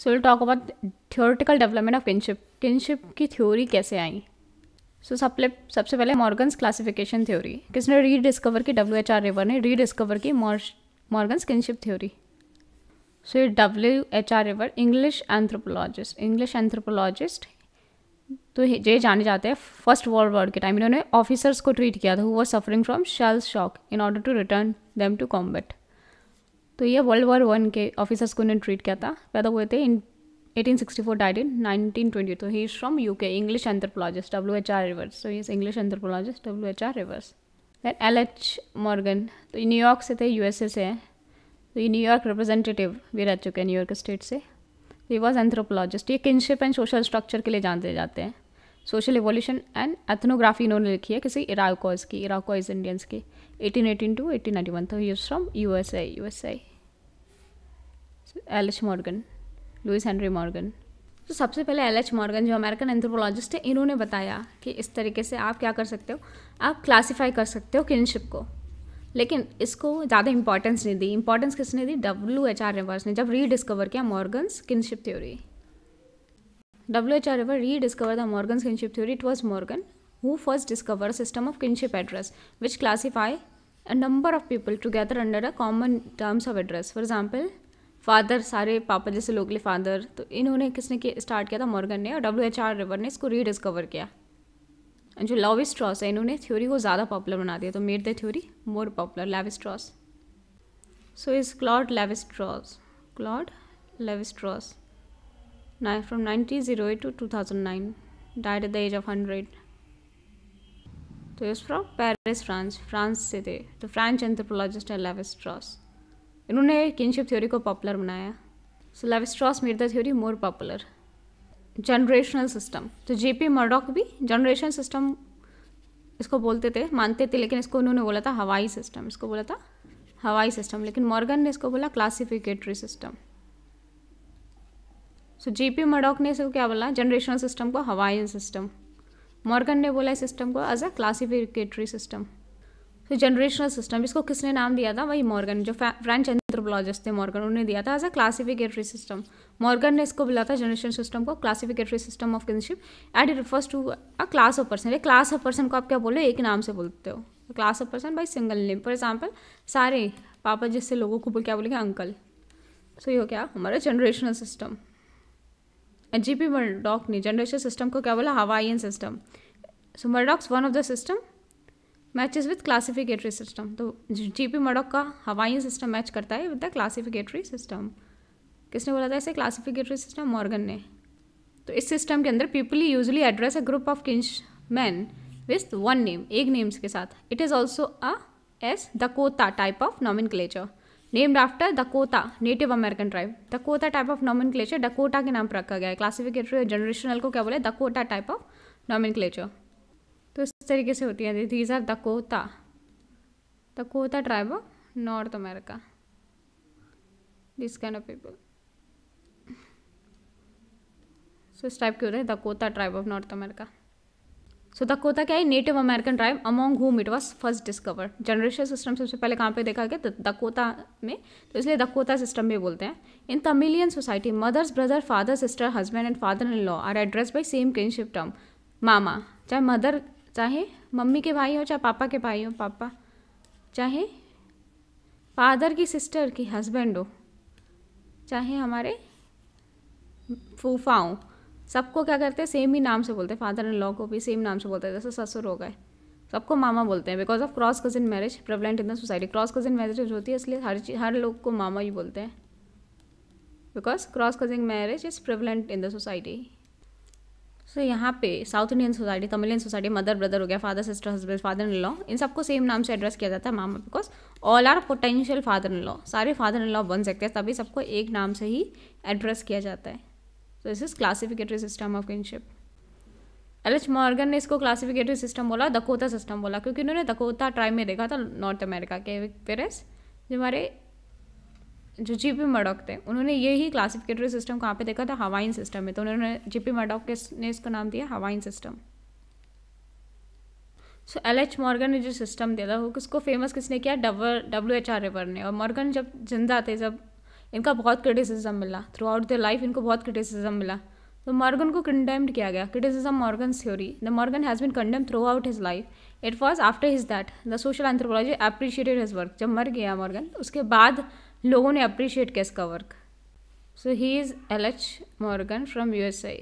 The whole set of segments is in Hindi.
So will talk about theoretical development of kinship. Kinship की थ्योरी कैसे आई. सो सबसे पहले मॉर्गन्स क्लासिफिकेशन थ्योरी. किसने रीडिस्कवर की? WHR रिवर ने रीडिस्कवर की मॉर्गन्स किनशिप थ्योरी. सो ये WHR रिवर इंग्लिश एंथ्रोपोलॉजिस्ट तो ये जाने जाते हैं. फर्स्ट वर्ल्ड वॉर के टाइम इन्होंने ऑफिसर्स को ट्रीट किया था who were suffering from shell shock in order to return them to combat. तो ये वर्ल्ड वॉर 1 के ऑफिसर्स को इन्होंने ट्रीट किया था. पैदा हुए थे इन 1864, डाइड इन 1920. तो he is from UK. English anthropologist WHR Rivers. तो he is English anthropologist WHR Rivers. Then LH Morgan तो ये न्यूयॉर्क से थे, USA से हैं. तो ये न्यूयॉर्क रिप्रेजेंटेटिव भी रह चुके हैं न्यूयॉर्क स्टेट से. He was anthropologist. ये किनशिप एंड सोशल स्ट्रक्चर के लिए जानते जाते हैं. सोशल एवोल्यूशन एंड एथनोग्राफी इन्होंने लिखी है किसी इराकोइज इंडियंस की 1818 to 1891. तो he is from USA. LH Morgan, Lewis Henry Morgan. तो सबसे पहले LH मॉर्गन जो अमेरिकन एंथ्रोपोलॉजिस्ट है इन्होंने बताया कि इस तरीके से आप क्या कर सकते हो, आप क्लासीफाई कर सकते हो किनशिप को. लेकिन इसको ज़्यादा इंपॉर्टेंस नहीं दी. इंपॉर्टेंस किसने दी? WHR रिवर्स ने, जब रीडिस्कवर किया Morgan's kinship theory. WHR river rediscover the Morgan's kinship theory. It was Morgan who first discover system of kinship address which classify a number of people together under a common terms of address. For example father, सारे पापा जैसे लोग के लिए फादर. तो इन्होंने किसने स्टार्ट किया था? मॉर्गन ने. और WHR रिवर ने इसको रीडिस्कवर किया. जो लेवी स्ट्रॉस है इन्होंने थ्योरी को ज़्यादा पॉपुलर बना दिया. तो made the theory more popular. Levi Strauss. So is Claude Levi Strauss from 1908 to 2009, died at the age of 100. तो इज फ्रॉम पेरिस, फ्रांस से थे. तो फ्रेंच एंथ्रोपोलॉजिस्ट है लेवी स्ट्रॉस. इन्होंने किनशिप थ्योरी को पॉपुलर बनाया. So Levi Strauss made the theory more popular. Generational system. तो JP मर्डॉक भी जनरेशन सिस्टम इसको बोलते थे, मानते थे, लेकिन इसको उन्होंने बोला था हवाई सिस्टम. लेकिन मॉर्गन ने इसको बोला क्लासिफिकेटरी सिस्टम. सो JP मर्डॉक ने इसको क्या बोला? जनरेशनल सिस्टम को हवाई सिस्टम. मॉर्गन ने बोला इस सिस्टम को एज अ क्लासिफिकेटरी सिस्टम. तो जनरेशनल सिस्टम इसको किसने नाम दिया था? वही मॉर्गन, जो फ्रेंच एंथ्रोपोलॉजिस्ट थे मॉर्गन, उन्होंने दिया था as a classificatory system. Morgan ने इसको बोला था जनरेशन सिस्टम को classificatory system of kinship. And it refers to a class of person. Class of person को आप क्या बोले? एक नाम से बोलते हो. Class of person by single name. For example सारे पापा जैसे लोगों को क्या बोलेंगे? अंकल. सो ये हो क्या? हमारा जनरेशनल सिस्टम. JP मर्डॉक ने जनरेशन सिस्टम को क्या बोला? Hawaiian system. So Murdock's one of the system matches with classificatory system. तो JP मर्डॉक का हवाईयन सिस्टम मैच करता है विद द क्लासिफिकेटरी सिस्टम. किसने बोला था इसे क्लासिफिकेटरी सिस्टम? मॉर्गन ने. तो इस सिस्टम के अंदर people usually address a group of kinsmen with one name, एक नेम्स के साथ. It is also a as Dakota type of nomenclature named after Dakota native American tribe. Dakota type of nomenclature Dakota के नाम पर रखा गया है. क्लासिफिकेटरी और जनरेशनल को क्या बोले? Dakota type of nomenclature. तो इस तरीके से होती है. These are Dakota tribe of North America. This kind of people. So इस टाइप के होते हैं Dakota tribe of North America. So Dakota क्या है? Native American tribe among whom it was first discovered. Generation system सबसे पहले कहाँ पे देखा गया? दकोता में. तो इसलिए दकोता सिस्टम भी बोलते हैं. In Tamilian society mother's brother father sister husband and father in law are address by same kinship term. मामा, चाहे मदर, चाहे मम्मी के भाई हो, चाहे पापा के भाई हो पापा, चाहे फादर की सिस्टर की हस्बैंड हो, चाहे हमारे फूफा हो, सबको क्या करते हैं? सेम ही नाम से बोलते हैं. फादर इन लॉ को भी सेम नाम से बोलते हैं. जैसे ससुर हो गए, सबको मामा बोलते हैं. Because of cross cousin marriage prevalent in the society. Cross cousin marriage होती है इसलिए हर लोग को मामा ही बोलते हैं. Because cross cousin marriage is prevalent in the society. So यहाँ पे South Indian society, Tamilian society, mother brother हो गया, father sister husband, father in law, इन सबको सेम नाम से एड्रेस किया जाता है मामा. Because all are potential father in law. सारे फादर इन लॉ बन सकते हैं, तभी सबको एक नाम से ही एड्रेस किया जाता है. So this is classificatory system of kinship. LH Morgan ने इसको क्लासिफिकेटरी सिस्टम बोला, दकोता सिस्टम बोला, क्योंकि उन्होंने दकोता ट्राइब में देखा था नॉर्थ अमेरिका के. पेरेस जो हमारे जो JP मर्डॉक थे उन्होंने यही क्लासिफिकेटरी सिस्टम कहाँ पे देखा था? हवाईन सिस्टम में. तो उन्होंने JP मर्डॉक ने इसका नाम दिया हवाईन सिस्टम. सो LH मॉर्गन ने जो सिस्टम दिया था वो किसको फेमस किसने किया? WHR रिवर ने. और मॉर्गन जब जिंदा थे, जब इनका बहुत क्रिटिसिज्म मिला, थ्रू आउट द लाइफ इनको बहुत क्रिटिसिज्म मिला, तो मॉर्गन को कंडेम्ड किया गया. Criticism Morgan theory. The Morgan has been condemned through his life. It was after his that the social anthropology appreciated his work. जब मर गया मॉर्गन उसके बाद लोगों ने अप्रिशिएट किया इसका work. So he is LH Morgan from USA.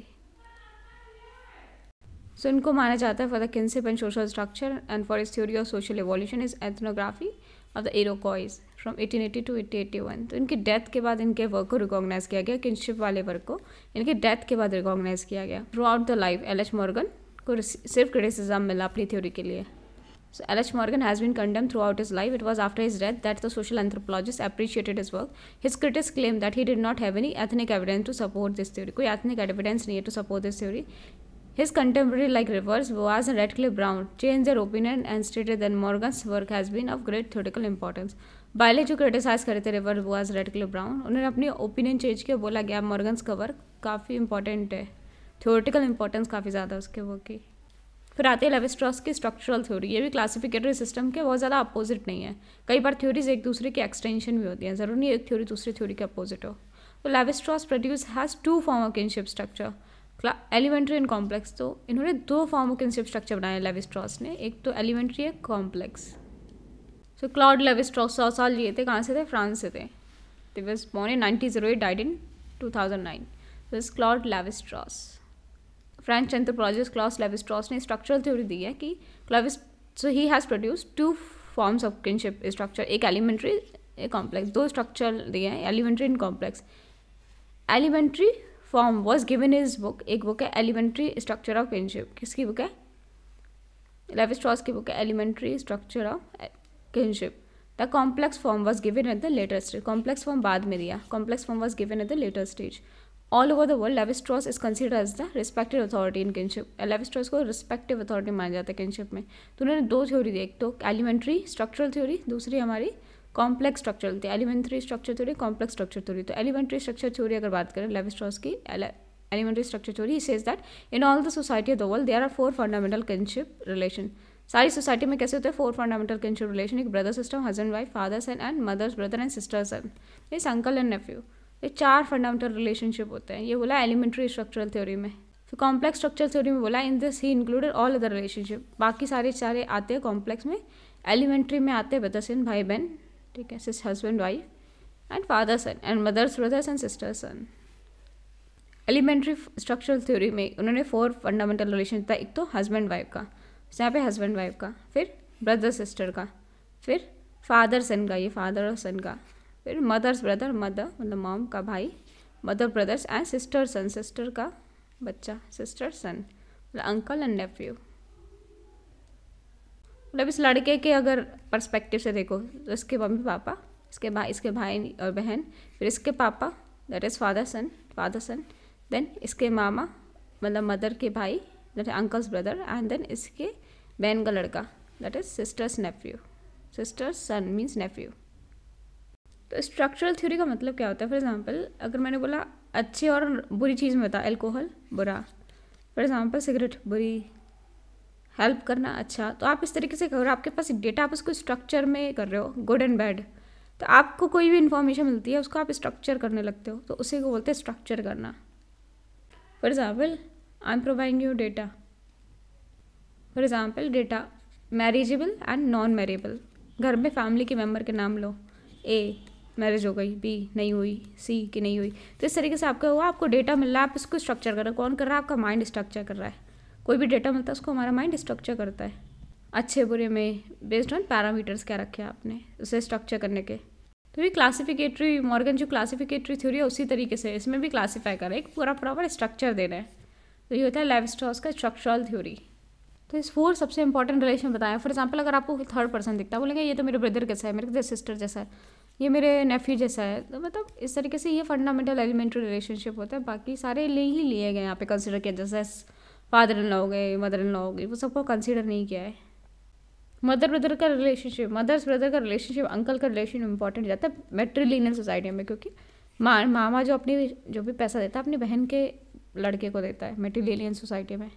सो इनको माना जाता है for the kinship and social structure and for his theory of social evolution his ethnography of the Iroquois from 1880 to 1881. तो इनकी डेथ के बाद इनके वर्क को रिकॉग्नाइज किया गया, किनशिप वाले वर्क को इनकी डेथ के बाद रिकॉग्नाइज किया गया. Through out the life LH Morgan को सिर्फ क्रिटिसिज्म मिला अपनी थ्योरी के लिए. So LH Morgan has been condemned throughout his life. It was after his death that the social anthropologists appreciated his work. His critics claimed that he did not have any ethnic evidence to support this theory. कोई ethnic evidence नहीं है to support this theory. His contemporary like Rivers, Boas and Radcliffe Brown changed their opinion and stated that Morgan's work has been of great theoretical importance. बायले जो क्रिटिसाइज करे थे रिवर्स, बोआज, रेडक्लिफ ब्राउन, उन्होंने अपनी ओपिनियन चेंज किया, बोला गया मॉर्गन्स का वर्क काफ़ी इंपॉर्टेंट है, थियोरेटिकल इंपॉर्टेंस काफ़ी ज़्यादा उसके वर्क की. फिर आती है लेवी-स्ट्रॉस की स्ट्रक्चरल थ्योरी. ये भी क्लासिफिकेटरी सिस्टम के बहुत ज़्यादा अपोजिट नहीं है. कई बार थ्योरीज एक दूसरे की एक्सटेंशन भी होती हैं, ज़रूरी नहीं एक थ्योरी दूसरी थ्योरी के अपोजिट हो. तो Levi Strauss produce has 2 form of kinship structure, elementary and complex. तो इन्होंने 2 फॉर्म ऑफ किनशिप स्ट्रक्चर बनाए लेवी-स्ट्रॉस ने, एक तो एलिमेंट्री है, कॉम्प्लेक्स. सो क्लॉड लेवी-स्ट्रॉस 100 साल जिए थे. कहाँ से थे? फ्रांस से थे. He was born in 1908, died in 2009. This is Claude Lévi-Strauss. French anthropologist Claude Levi-Strauss ने स्ट्रक्चरल थ्योरी दी है कि so he has produce 2 forms of kinship structure, एक एलिमेंट्री एक कॉम्प्लेक्स. 2 स्ट्रक्चर दिए हैं, elementary and complex. Elementary form was given his book. एक बुक है एलिमेंट्री स्ट्रक्चर ऑफ किनशिप. किसकी बुक है? लेवी-स्ट्रॉस की बुक है elementary structure of kinship. The complex form was given at the later stage. Complex form बाद में दिया. Complex form was given at the later stage. All over the world Levi Strauss is considered as the respected authority in kinship. Levi Strauss को रिस्पेक्टिव अथॉरिटी माना जाता है किनशिप में. तो उन्होंने 2 थ्योरी दी, एक तो एलिमेंट्री स्ट्रक्चरल थ्योरी, दूसरी हमारी कॉम्प्लेक्स स्ट्रक्चरल थी. Elementary structure theory, complex structure theory. तो एलिमेंट्री स्ट्रक्चर थ्योरी अगर बात करें लेवी-स्ट्रॉस की, elementary structure theory, he says that in all the society of the world there are 4 fundamental kinship relation. सारी सोसाइटी में कैसे होते हैं? 4 फंडामेंटल किनशिप रिलेशन. एक brother sister, husband wife, father son and mother's brother and sister son, means uncle and nephew. ये 4 फंडामेंटल रिलेशनशिप होते हैं. ये बोला एलिमेंट्री स्ट्रक्चरल थ्योरी में. फिर कॉम्प्लेक्स स्ट्रक्चरल थ्योरी में बोला in this he included all other relationship. बाकी सारे आते हैं कॉम्प्लेक्स में. एलिमेंट्री में आते हैं ब्रदर सन, भाई बहन, ठीक है, sis husband wife and father son and mother's brothers and sister son. Elementary structural theory में उन्होंने 4 फंडामेंटल रिलेशन था. एक तो हस्बैंड वाइफ का, यहाँ पे हस्बैंड वाइफ का, फिर ब्रदर सिस्टर का, फिर फादर सन का, ये फादर और सन का, फिर मदर्स ब्रदर, मदर मतलब मॉम का भाई, mother brothers and sister son, sister का बच्चा, सिस्टर सन मतलब अंकल एंड नेफ्यू. मतलब इस लड़के के अगर पर्सपेक्टिव से देखो तो इसके मम्मी पापा, इसके भाई और बहन, फिर इसके पापा that is father son, then इसके मामा मतलब मदर के भाई that is uncle's brother, and then इसके बहन का लड़का that is sister's nephew. Sister's son means nephew. तो स्ट्रक्चरल थ्योरी का मतलब क्या होता है? फॉर एग्जांपल अगर मैंने बोला अच्छी और बुरी चीज़ में बता, अल्कोहल बुरा, फॉर एग्जांपल सिगरेट बुरी, हेल्प करना अच्छा, तो आप इस तरीके से करो. आपके पास डेटा, आप उसको स्ट्रक्चर में कर रहे हो, गुड एंड बैड. तो आपको कोई भी इन्फॉर्मेशन मिलती है उसको आप स्ट्रक्चर करने लगते हो, तो उसी को बोलते हैं स्ट्रक्चर करना. For example I am providing you data. For example data marriageable and non marriageable. घर में फैमिली के मेम्बर के नाम लो. ए मैरिज हो गई, बी नहीं हुई, सी की नहीं हुई. तो इस तरीके से आपका हुआ, आपको डेटा मिल रहा है, आप इसको स्ट्रक्चर कर रहे हो. कौन कर रहा है? आपका माइंड स्ट्रक्चर कर रहा है. कोई भी डेटा मिलता है उसको हमारा माइंड स्ट्रक्चर करता है. अच्छे बुरे में बेस्ड ऑन पैरामीटर्स क्या रखे आपने उसे स्ट्रक्चर करने के. तो ये क्लासिफिकेटरी, मॉर्गन जो क्लासिफिकेटरी थ्योरी है उसी तरीके से इसमें भी क्लासीफाई कर रहा है, एक पूरा प्रॉपर स्ट्रक्चर दे रहे हैं. तो ये होता है लेवी-स्ट्रॉस का स्ट्रक्चरल थ्योरी. तो इस 4 सबसे इंपॉर्टेंट रिलेशन बताया. फॉर एग्जाम्पल अगर आपको थर्ड पर्सन दिखता है, बोलेंगे ये तो मेरे ब्रदर जैसा है, मेरे सिस्टर जैसा है, ये मेरे नेफ्यू जैसा है. तो मतलब इस तरीके से ये फंडामेंटल एलिमेंट्री रिलेशनशिप होता है. बाकी सारे ही लिए गए यहाँ पे कंसिडर किया, जैसे फादर इन लॉ हो गए, मदर इन लॉ हो गई, वो सबको कंसिडर नहीं किया है. मदर ब्रदर का रिलेशनशिप, मदर्स ब्रदर का रिलेशनशिप, अंकल का रिलेशन इंपॉर्टेंट जाता है मैट्रिलिनियल सोसाइटी में, क्योंकि मामा जो भी पैसा देता है अपनी बहन के लड़के को देता है मैट्रिलिनियल सोसाइटी में.